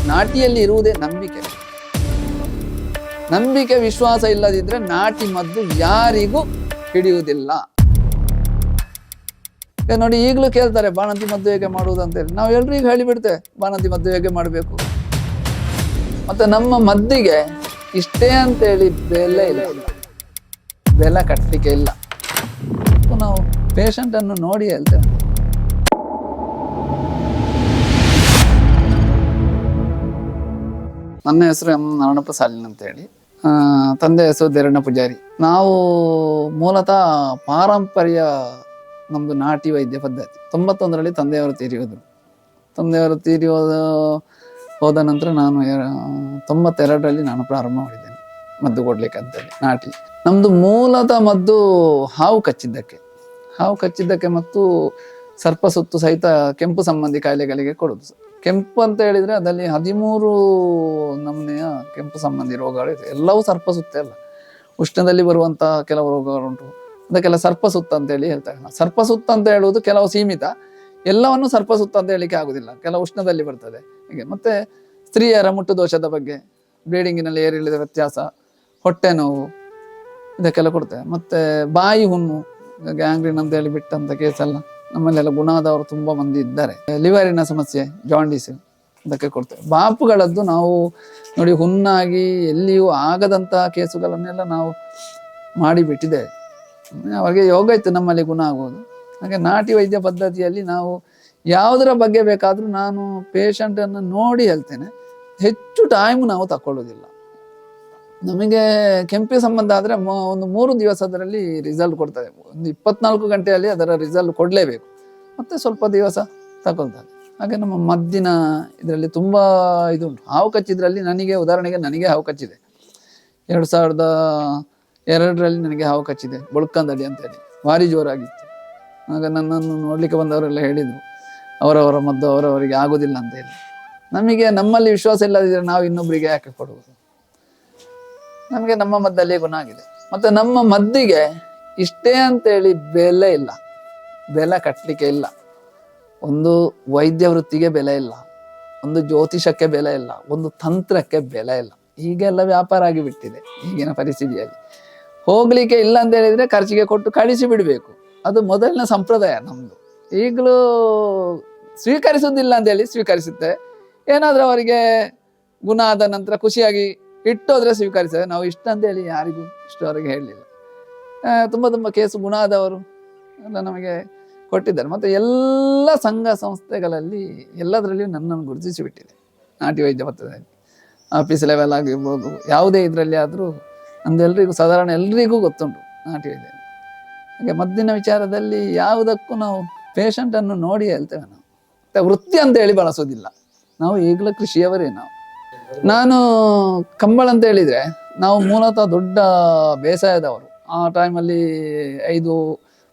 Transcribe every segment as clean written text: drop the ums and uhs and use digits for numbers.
ನಾಟಿಯಲ್ಲಿ ಇರುವುದೇ ನಂಬಿಕೆ. ನಂಬಿಕೆ ವಿಶ್ವಾಸ ಇಲ್ಲದಿದ್ರೆ ನಾಟಿ ಮದ್ದು ಯಾರಿಗೂ ಹಿಡಿಯುವುದಿಲ್ಲ. ನೋಡಿ ಈಗಲೂ ಕೇಳ್ತಾರೆ ಬಾಣಂತಿ ಮದ್ದು ಹೇಗೆ ಮಾಡುವುದು ಅಂತೇಳಿ. ನಾವು ಎಲ್ರಿಗೂ ಹೇಳಿಬಿಡ್ತೇವೆ ಬಾಣಂತಿ ಮದ್ದು ಹೇಗೆ ಮಾಡಬೇಕು. ಮತ್ತೆ ನಮ್ಮ ಮದ್ದಿಗೆ ಇಷ್ಟೇ ಅಂತೇಳಿ ಬೆಲೆ ಇಲ್ಲ, ಬೆಲೆ ಕಟ್ಟಲಿಕ್ಕೆ ಇಲ್ಲ. ನಾವು ಪೇಷಂಟ್ ಅನ್ನು ನೋಡಿ ಹೇಳ್ತೇವೆ. ನನ್ನ ಹೆಸರು ಎಂ ನಾರಾಯಣಪ್ಪ ಸಾಲಿನ್ ಅಂತ ಹೇಳಿ, ತಂದೆ ಹೆಸರು ದೇರಣ್ಣ ಪೂಜಾರಿ. ನಾವು ಮೂಲತಃ ಪಾರಂಪರ್ಯ ನಮ್ದು ನಾಟಿ ವೈದ್ಯ ಪದ್ಧತಿ. 91ರಲ್ಲಿ ತಂದೆಯವರು ತೀರಿ ಹೋದ ನಂತರ ನಾನು 92ರಲ್ಲಿ ನಾನು ಪ್ರಾರಂಭ ಮಾಡಿದ್ದೇನೆ ಮದ್ದು ಕೊಡ್ಲಿಕ್ಕೆ ಅಂತೇಳಿ ನಾಟಿ. ನಮ್ದು ಮೂಲತಃ ಮದ್ದು ಹಾವು ಕಚ್ಚಿದ್ದಕ್ಕೆ ಮತ್ತು ಸರ್ಪ ಸುತ್ತು ಸಹಿತ ಕೆಂಪು ಸಂಬಂಧಿ ಕಾಯಿಲೆಗಳಿಗೆ ಕೊಡುದು. ಕೆಂಪು ಅಂತ ಹೇಳಿದ್ರೆ ಅದರಲ್ಲಿ 13 ನಮೂನೆಯ ಕೆಂಪು ಸಂಬಂಧಿ ರೋಗಗಳು ಇದೆ. ಎಲ್ಲವೂ ಸರ್ಪ ಸುತ್ತೆ ಅಲ್ಲ, ಉಷ್ಣದಲ್ಲಿ ಬರುವಂತಹ ಕೆಲವು ರೋಗಗಳುಂಟು, ಅದಕ್ಕೆಲ್ಲ ಸರ್ಪ ಸುತ್ತ ಅಂತ ಹೇಳಿ ಹೇಳ್ತಾರೆ. ಸರ್ಪ ಸುತ್ತ ಅಂತ ಹೇಳುವುದು ಕೆಲವು ಸೀಮಿತ, ಎಲ್ಲವನ್ನು ಸರ್ಪ ಸುತ್ತ ಅಂತ ಹೇಳಿಕ್ಕೆ ಆಗುದಿಲ್ಲ, ಕೆಲವು ಉಷ್ಣದಲ್ಲಿ ಬರ್ತದೆ ಹೀಗೆ. ಮತ್ತೆ ಸ್ತ್ರೀಯರ ಮುಟ್ಟು ದೋಷದ ಬಗ್ಗೆ, ಬ್ಲೀಡಿಂಗಿನಲ್ಲಿ ಏರಿಳಿದ ವ್ಯತ್ಯಾಸ, ಹೊಟ್ಟೆ ನೋವು, ಇದಕ್ಕೆಲ್ಲ ಕೊಡ್ತೇವೆ. ಮತ್ತೆ ಬಾಯಿ ಹುಣ್ಣು, ಗ್ಯಾಂಗ್ರೀನ್ ಅಂತ ಹೇಳಿ ಬಿಟ್ಟಂತ ಕೇಸೆಲ್ಲ ನಮ್ಮಲ್ಲೆಲ್ಲ ಗುಣ ಆದವರು ತುಂಬಾ ಮಂದಿ ಇದ್ದಾರೆ. ಲಿವರಿನ ಸಮಸ್ಯೆ, ಜಾಂಡೀಸ್, ಅದಕ್ಕೆ ಕೊಡ್ತೇವೆ. ಬಾಪುಗಳದ್ದು ನಾವು ನೋಡಿ ಹುಣ್ಣಾಗಿ ಎಲ್ಲಿಯೂ ಆಗದಂತಹ ಕೇಸುಗಳನ್ನೆಲ್ಲ ನಾವು ಮಾಡಿಬಿಟ್ಟಿದ್ದೇವೆ. ಅವಾಗೆ ಯೋಗ ಇತ್ತು ನಮ್ಮಲ್ಲಿ ಗುಣ ಆಗುವುದು. ಹಾಗೆ ನಾಟಿ ವೈದ್ಯ ಪದ್ಧತಿಯಲ್ಲಿ ನಾವು ಯಾವುದರ ಬಗ್ಗೆ ಬೇಕಾದರೂ ನಾನು ಪೇಷಂಟನ್ನು ನೋಡಿ ಹೇಳ್ತೇನೆ. ಹೆಚ್ಚು ಟೈಮು ನಾವು ತಗೊಳ್ಳೋದಿಲ್ಲ. ನಮಗೆ ಕೆಂಪಿ ಸಂಬಂಧ ಆದರೆ ಒಂದು 3 ದಿವಸದಲ್ಲಿ ರಿಸಲ್ಟ್ ಕೊಡ್ತದೆ. ಒಂದು 24 ಗಂಟೆಯಲ್ಲಿ ಅದರ ರಿಸಲ್ಟ್ ಕೊಡಲೇಬೇಕು. ಮತ್ತೆ ಸ್ವಲ್ಪ ದಿವಸ ತಗೊಳ್ತದೆ. ಹಾಗೆ ನಮ್ಮ ಮದ್ದಿನ ಇದರಲ್ಲಿ ತುಂಬ ಇದುಂಟು. ಹಾವು ಕಚ್ಚಿದ್ರಲ್ಲಿ ನನಗೆ ಹಾವು ಕಚ್ಚಿದೆ. 2002ರಲ್ಲಿ ನನಗೆ ಹಾವು ಕಚ್ಚಿದೆ, ಬೊಳ್ಕಂದಡಿ ಅಂತೇಳಿ, ಭಾರಿ ಜೋರಾಗಿತ್ತು. ಆಗ ನನ್ನನ್ನು ನೋಡ್ಲಿಕ್ಕೆ ಬಂದವರೆಲ್ಲ ಹೇಳಿದರು ಅವರವರ ಮದ್ದು ಅವರವರಿಗೆ ಆಗೋದಿಲ್ಲ ಅಂತ ಹೇಳಿ. ನಮ್ಮಲ್ಲಿ ವಿಶ್ವಾಸ ಇಲ್ಲದಿದ್ದರೆ ನಾವು ಇನ್ನೊಬ್ಬರಿಗೆ ಯಾಕೆ ಕೊಡುವುದು? ನಮಗೆ ನಮ್ಮ ಮದ್ದಲ್ಲಿ ಗುಣ ಆಗಿದೆ. ಮತ್ತೆ ನಮ್ಮ ಮದ್ದಿಗೆ ಇಷ್ಟೇ ಅಂತೇಳಿ ಬೆಲೆ ಇಲ್ಲ, ಬೆಲೆ ಕಟ್ಟಲಿಕ್ಕೆ ಇಲ್ಲ. ಒಂದು ವೈದ್ಯ ವೃತ್ತಿಗೆ ಬೆಲೆ ಇಲ್ಲ, ಒಂದು ಜ್ಯೋತಿಷಕ್ಕೆ ಬೆಲೆ ಇಲ್ಲ, ಒಂದು ತಂತ್ರಕ್ಕೆ ಬೆಲೆ ಇಲ್ಲ. ಹೀಗೆಲ್ಲ ವ್ಯಾಪಾರ ಆಗಿಬಿಟ್ಟಿದೆ ಈಗಿನ ಪರಿಸ್ಥಿತಿಯಲ್ಲಿ. ಹೋಗ್ಲಿಕ್ಕೆ ಇಲ್ಲ ಅಂತ ಹೇಳಿದ್ರೆ ಖರ್ಚಿಗೆ ಕೊಟ್ಟು ಕಳಿಸಿ ಬಿಡಬೇಕು. ಅದು ಮೊದಲಿನ ಸಂಪ್ರದಾಯ ನಮ್ದು. ಈಗಲೂ ಸ್ವೀಕರಿಸುವುದಿಲ್ಲ ಅಂತೇಳಿ ಸ್ವೀಕರಿಸುತ್ತೆ. ಏನಾದರೂ ಅವರಿಗೆ ಗುಣ ಆದ ನಂತರ ಖುಷಿಯಾಗಿ ಇಟ್ಟೋದ್ರೆ ಸ್ವೀಕರಿಸ್ತೇವೆ. ನಾವು ಇಷ್ಟ ಅಂತೇಳಿ ಯಾರಿಗೂ ಇಷ್ಟವರೆಗೆ ಹೇಳಲಿಲ್ಲ. ತುಂಬ ಕೇಸು ಗುಣ ಆದವರು ಎಲ್ಲ ನಮಗೆ ಕೊಟ್ಟಿದ್ದಾರೆ. ಮತ್ತು ಎಲ್ಲ ಸಂಘ ಸಂಸ್ಥೆಗಳಲ್ಲಿ ಎಲ್ಲದರಲ್ಲಿಯೂ ನನ್ನನ್ನು ಗುರುತಿಸಿಬಿಟ್ಟಿದೆ ನಾಟಿ ವೈದ್ಯ ಪದ್ಧತಿಯಲ್ಲಿ. ಆಫೀಸ್ ಲೆವೆಲ್ ಆಗಿರ್ಬೋದು, ಯಾವುದೇ ಇದರಲ್ಲಿ ಆದರೂ ನಮ್ದು ಸಾಧಾರಣ ಎಲ್ರಿಗೂ ಗೊತ್ತುಂಟು ನಾಟಿ ವೈದ್ಯ. ಹಾಗೆ ಮದ್ದಿನ ವಿಚಾರದಲ್ಲಿ ಯಾವುದಕ್ಕೂ ನಾವು ಪೇಷಂಟನ್ನು ನೋಡಿ ಹೇಳ್ತೇವೆ. ನಾವು ಮತ್ತು ವೃತ್ತಿ ಅಂತ ಹೇಳಿ ಬಳಸೋದಿಲ್ಲ. ನಾವು ಈಗಲೂ ಕೃಷಿಯವರೇ. ನಾನು ಕಂಬಳ ಅಂತ ಹೇಳಿದರೆ ನಾವು ಮೂಲತಃ ದೊಡ್ಡ ಬೇಸಾಯದವರು. ಆ ಟೈಮಲ್ಲಿ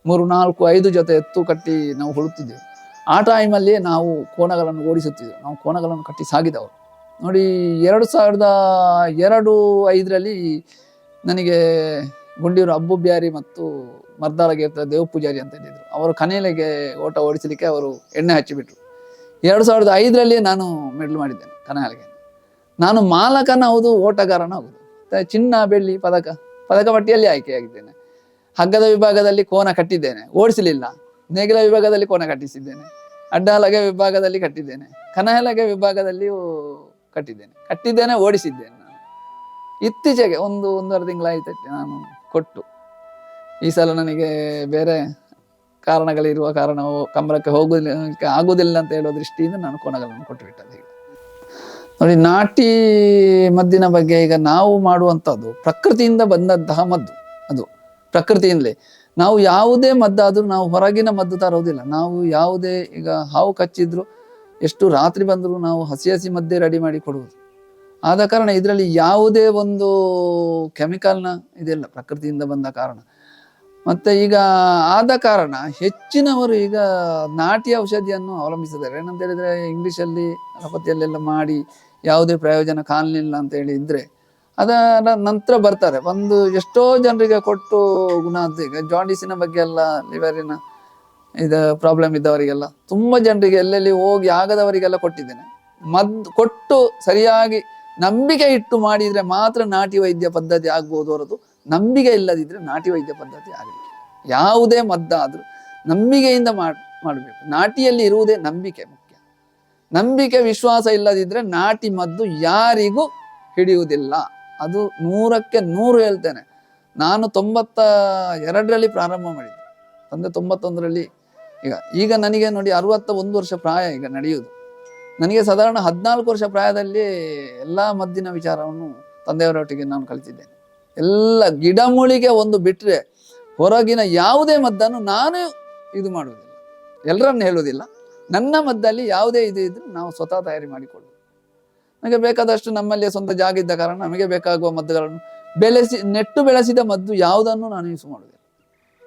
3-4-5 ಜೊತೆ ಎತ್ತು ಕಟ್ಟಿ ನಾವು ಹುಡುತ್ತಿದ್ದೆವು. ಆ ಟೈಮಲ್ಲಿಯೇ ನಾವು ಕೋಣಗಳನ್ನು ಓಡಿಸುತ್ತಿದ್ದೆವು. ನಾವು ಕೋಣಗಳನ್ನು ಕಟ್ಟಿ ಸಾಗಿದವರು. ನೋಡಿ 2002-5ರಲ್ಲಿ ನನಗೆ ಗುಂಡಿಯೂರು ಅಬ್ಬು ಬ್ಯಾರಿ ಮತ್ತು ಮರ್ದಾಳಗೆ ದೇವ ಪೂಜಾರಿ ಅಂತ ಹೇಳಿದ್ರು. ಅವರು ಕನೇಲೆಗೆ ಓಟ ಓಡಿಸಲಿಕ್ಕೆ ಅವರು ಎಣ್ಣೆ ಹಚ್ಚಿಬಿಟ್ರು. 2005ರಲ್ಲಿ ನಾನು ಮೆಡಲ್ ಮಾಡಿದ್ದೇನೆ ಕನೇಲೆಗೆ. ನಾನು ಮಾಲಕನ ಹೌದು, ಓಟಗಾರನ ಹೌದು. ಚಿನ್ನ ಬೆಳ್ಳಿ ಪದಕ ಪಟ್ಟಿಯಲ್ಲಿ ಆಯ್ಕೆಯಾಗಿದ್ದೇನೆ. ಹಗ್ಗದ ವಿಭಾಗದಲ್ಲಿ ಕೋನ ಕಟ್ಟಿದ್ದೇನೆ, ಓಡಿಸಲಿಲ್ಲ. ನೇಗಿಲ ವಿಭಾಗದಲ್ಲಿ ಕೋನ ಕಟ್ಟಿಸಿದ್ದೇನೆ, ಅಡ್ಡಹಲಗೆ ವಿಭಾಗದಲ್ಲಿ ಕಟ್ಟಿದ್ದೇನೆ, ಕನಹಲಗೆ ವಿಭಾಗದಲ್ಲಿಯೂ ಕಟ್ಟಿದ್ದೇನೆ, ಓಡಿಸಿದ್ದೇನೆ. ನಾನು ಇತ್ತೀಚೆಗೆ 1-1.5 ತಿಂಗಳಾಯ್ತೈತೆ ನಾನು ಕೊಟ್ಟು. ಈ ಸಲ ನನಗೆ ಬೇರೆ ಕಾರಣಗಳಿರುವ ಕಾರಣ ಕಂಬಳಕ್ಕೆ ಆಗುವುದಿಲ್ಲ ಅಂತ ಹೇಳೋ ದೃಷ್ಟಿಯಿಂದ ನಾನು ಕೋಣಗಳನ್ನು ಕೊಟ್ಟು ಬಿಟ್ಟದ್ದು. ಈಗ ನೋಡಿ, ನಾಟಿ ಮದ್ದಿನ ಬಗ್ಗೆ ಈಗ ನಾವು ಮಾಡುವಂಥದ್ದು ಪ್ರಕೃತಿಯಿಂದ ಬಂದಂತಹ ಮದ್ದು. ಅದು ಪ್ರಕೃತಿಯಿಂದಲೇ. ನಾವು ಯಾವುದೇ ಮದ್ದಾದರೂ ನಾವು ಹೊರಗಿನ ಮದ್ದು ತರೋದಿಲ್ಲ. ನಾವು ಯಾವುದೇ ಈಗ ಹಾವು ಕಚ್ಚಿದ್ರು ಎಷ್ಟು ರಾತ್ರಿ ಬಂದರೂ ನಾವು ಹಸಿ ಮದ್ದೇ ರೆಡಿ ಮಾಡಿ ಕೊಡುವುದು. ಆದ ಕಾರಣ ಇದರಲ್ಲಿ ಯಾವುದೇ ಒಂದು ಕೆಮಿಕಲ್ನ ಇದೆಲ್ಲ ಪ್ರಕೃತಿಯಿಂದ ಬಂದ ಕಾರಣ. ಮತ್ತು ಈಗ ಆದ ಕಾರಣ ಹೆಚ್ಚಿನವರು ಈಗ ನಾಟಿ ಔಷಧಿಯನ್ನು ಅವಲಂಬಿಸಿದ್ದಾರೆ. ಏನಂತ ಹೇಳಿದರೆ ಇಂಗ್ಲೀಷಲ್ಲಿ ಅಲೋಪತಿಯಲ್ಲೆಲ್ಲ ಮಾಡಿ ಯಾವುದೇ ಪ್ರಯೋಜನ ಕಾಣಲಿಲ್ಲ ಅಂತ ಹೇಳಿ ಇದ್ರೆ ಅದರ ನಂತರ ಬರ್ತಾರೆ. ಎಷ್ಟೋ ಜನರಿಗೆ ಕೊಟ್ಟು ಗುಣ ಆದ. ಈಗ ಜಾಂಡೀಸಿನ ಬಗ್ಗೆ ಎಲ್ಲ, ಲಿವರಿನ ಪ್ರಾಬ್ಲಮ್ ಇದ್ದವರಿಗೆಲ್ಲ ತುಂಬ ಜನರಿಗೆ ಎಲ್ಲೆಲ್ಲಿ ಹೋಗಿ ಆಗದವರಿಗೆಲ್ಲ ಕೊಟ್ಟಿದ್ದೇನೆ. ಮದ್ದು ಕೊಟ್ಟು ಸರಿಯಾಗಿ ನಂಬಿಕೆ ಇಟ್ಟು ಮಾಡಿದರೆ ಮಾತ್ರ ನಾಟಿ ವೈದ್ಯ ಪದ್ಧತಿ ಆಗ್ಬೋದು ಹೊರತು ನಂಬಿಕೆ ಇಲ್ಲದಿದ್ದರೆ ನಾಟಿ ವೈದ್ಯ ಪದ್ಧತಿ ಆಗಲಿಕ್ಕೆ ಯಾವುದೇ ಮದ್ದಾದರೂ ನಂಬಿಕೆಯಿಂದ ಮಾಡಬೇಕು. ನಾಟಿಯಲ್ಲಿ ಇರುವುದೇ ನಂಬಿಕೆ ಮುಖ್ಯ. ನಂಬಿಕೆ ವಿಶ್ವಾಸ ಇಲ್ಲದಿದ್ದರೆ ನಾಟಿ ಮದ್ದು ಯಾರಿಗೂ ಹಿಡಿಯುವುದಿಲ್ಲ. ಅದು 100ಕ್ಕೆ 100 ಹೇಳ್ತೇನೆ. ನಾನು 92ರಲ್ಲಿ ಪ್ರಾರಂಭ ಮಾಡಿದ್ದೆ, ತಂದೆ 91ರಲ್ಲಿ. ಈಗ ನನಗೆ ನೋಡಿ 61 ವರ್ಷ ಪ್ರಾಯ ಈಗ ನಡೆಯುವುದು. ನನಗೆ ಸಾಧಾರಣ 14 ವರ್ಷ ಪ್ರಾಯದಲ್ಲಿ ಎಲ್ಲ ಮದ್ದಿನ ವಿಚಾರವನ್ನು ತಂದೆಯವರೊಟ್ಟಿಗೆ ನಾನು ಕಲಿತಿದ್ದೇನೆ. ಎಲ್ಲ ಗಿಡಮೂಲಿಕೆ ಒಂದು ಬಿಟ್ಟರೆ ಹೊರಗಿನ ಯಾವುದೇ ಮದ್ದನ್ನು ನಾನು ಇದು ಮಾಡುವುದಿಲ್ಲ, ಎಲ್ಲರನ್ನು ಹೇಳುವುದಿಲ್ಲ. ನನ್ನ ಮದ್ದಲ್ಲಿ ಯಾವುದೇ ಇದು ಇದ್ರೂ ನಾವು ಸ್ವತಃ ತಯಾರಿ ಮಾಡಿಕೊಳ್ಳುವುದು. ನಮಗೆ ಬೇಕಾದಷ್ಟು ನಮ್ಮಲ್ಲಿ ಸ್ವಂತ ಜಾಗ ಇದ್ದ ಕಾರಣ ನಮಗೆ ಬೇಕಾಗುವ ಮದ್ದುಗಳನ್ನು ನೆಟ್ಟು ಬೆಳೆಸಿದ ಮದ್ದು ಯಾವುದನ್ನು ನಾನು ಯೂಸ್ ಮಾಡುವುದಿಲ್ಲ.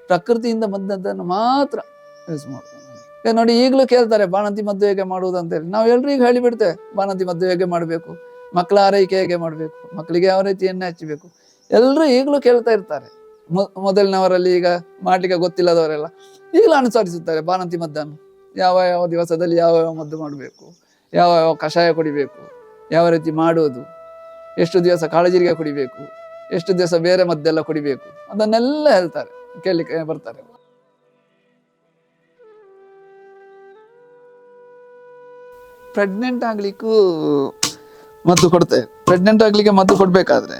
ಪ್ರಕೃತಿಯಿಂದ ಬಂದದ್ದನ್ನು ಮಾತ್ರ ಯೂಸ್ ಮಾಡುವುದು. ನೋಡಿ ಈಗಲೂ ಕೇಳ್ತಾರೆ ಬಾಣಂತಿ ಮದ್ದು ಹೇಗೆ ಮಾಡುವುದು ಅಂತೇಳಿ. ನಾವು ಎಲ್ರಿಗೂ ಹೇಳಿಬಿಡ್ತೇವೆ ಬಾಣಂತಿ ಮದ್ದು ಹೇಗೆ ಮಾಡಬೇಕು, ಮಕ್ಕಳ ಆರೈಕೆ ಹೇಗೆ ಮಾಡಬೇಕು, ಮಕ್ಕಳಿಗೆ ಯಾವ ರೀತಿ ಎಣ್ಣೆ ಹಚ್ಚಬೇಕು, ಎಲ್ಲರೂ ಈಗಲೂ ಕೇಳ್ತಾ ಇರ್ತಾರೆ. ಮೊದಲಿನವರಲ್ಲಿ ಈಗ ಮಾಡ್ಲಿಕ್ಕೆ ಗೊತ್ತಿಲ್ಲದವರೆಲ್ಲ ಈಗಲೂ ಅನುಸರಿಸುತ್ತಾರೆ ಬಾಣಂತಿ ಮದ್ದನ್ನು. ಯಾವ ಯಾವ ದಿವಸದಲ್ಲಿ ಯಾವ ಯಾವ ಮದ್ದು ಮಾಡಬೇಕು, ಯಾವ ಯಾವ ಕಷಾಯ ಕುಡಿಬೇಕು, ಯಾವ ರೀತಿ ಮಾಡುವುದು, ಎಷ್ಟು ದಿವಸ ಕಾಳಜೀರಿಗೆ ಕುಡಿಬೇಕು, ಎಷ್ಟು ದಿವಸ ಬೇರೆ ಮದ್ದೆಲ್ಲ ಕುಡಿಬೇಕು, ಅದನ್ನೆಲ್ಲ ಹೇಳ್ತಾರೆ, ಕೇಳಲಿಕ್ಕೆ ಬರ್ತಾರೆ. ಪ್ರೆಗ್ನೆಂಟ್ ಆಗ್ಲಿಕ್ಕೂ ಮದ್ದು ಕೊಡ್ತೇವೆ. ಪ್ರೆಗ್ನೆಂಟ್ ಆಗ್ಲಿಕ್ಕೆ ಮದ್ದು ಕೊಡ್ಬೇಕಾದ್ರೆ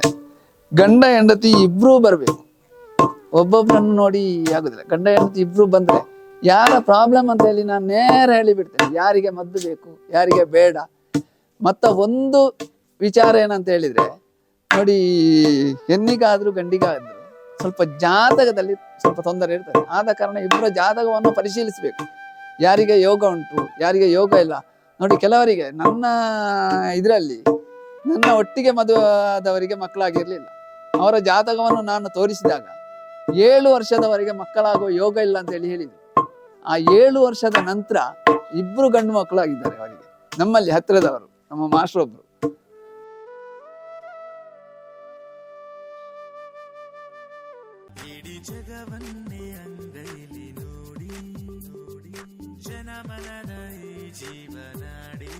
ಗಂಡ ಹೆಂಡತಿ ಇಬ್ರು ಬರ್ಬೇಕು. ಒಬ್ಬೊಬ್ಬರನ್ನು ನೋಡಿ ಆಗುದಿಲ್ಲ. ಗಂಡ ಹೆಂಡತಿ ಇಬ್ರು ಬಂದ್ರೆ ಯಾರ ಪ್ರಾಬ್ಲಮ್ ಅಂತ ಹೇಳಿ ನಾನು ನೇರ ಹೇಳಿಬಿಡ್ತೇನೆ, ಯಾರಿಗೆ ಮದ್ದು ಬೇಕು ಯಾರಿಗೆ ಬೇಡ. ಮತ್ತ ಒಂದು ವಿಚಾರ ಏನಂತ ಹೇಳಿದ್ರೆ ನೋಡಿ, ಹೆಣ್ಣಿಗಾದ್ರೂ ಗಂಡಿಗಾದ್ರೂ ಸ್ವಲ್ಪ ಜಾತಕದಲ್ಲಿ ಸ್ವಲ್ಪ ತೊಂದರೆ ಇರ್ತದೆ. ಆದ ಕಾರಣ ಇಬ್ಬರ ಜಾತಕವನ್ನು ಪರಿಶೀಲಿಸಬೇಕು. ಯಾರಿಗೆ ಯೋಗ ಉಂಟು ಯಾರಿಗೆ ಯೋಗ ಇಲ್ಲ. ನೋಡಿ ಕೆಲವರಿಗೆ ನನ್ನ ಇದರಲ್ಲಿ ನನ್ನ ಒಟ್ಟಿಗೆ ಮದುವಾದವರಿಗೆ ಮಕ್ಕಳಾಗಿರ್ಲಿಲ್ಲ. ಅವರ ಜಾತಕವನ್ನು ನಾನು ತೋರಿಸಿದಾಗ 7 ವರ್ಷದವರೆಗೆ ಮಕ್ಕಳಾಗುವ ಯೋಗ ಇಲ್ಲ ಅಂತ ಹೇಳಿದ್ರು. ಆ 7 ವರ್ಷದ ನಂತರ ಇಬ್ರು ಗಂಡು ಮಕ್ಕಳಾಗಿದ್ದಾರೆ ಅವರಿಗೆ, ನಮ್ಮಲ್ಲಿ ಹತ್ತಿರದವರು, ನಮ್ಮ ಮಾಸ್ಟರ್ ಒಬ್ರು. ಜಗವನ್ನೇ ಅಂಗೈಲಿ ನೋಡಿ ನೋಡಿ ಜನಮನದ ಈ ಜೀವನಾಡಿ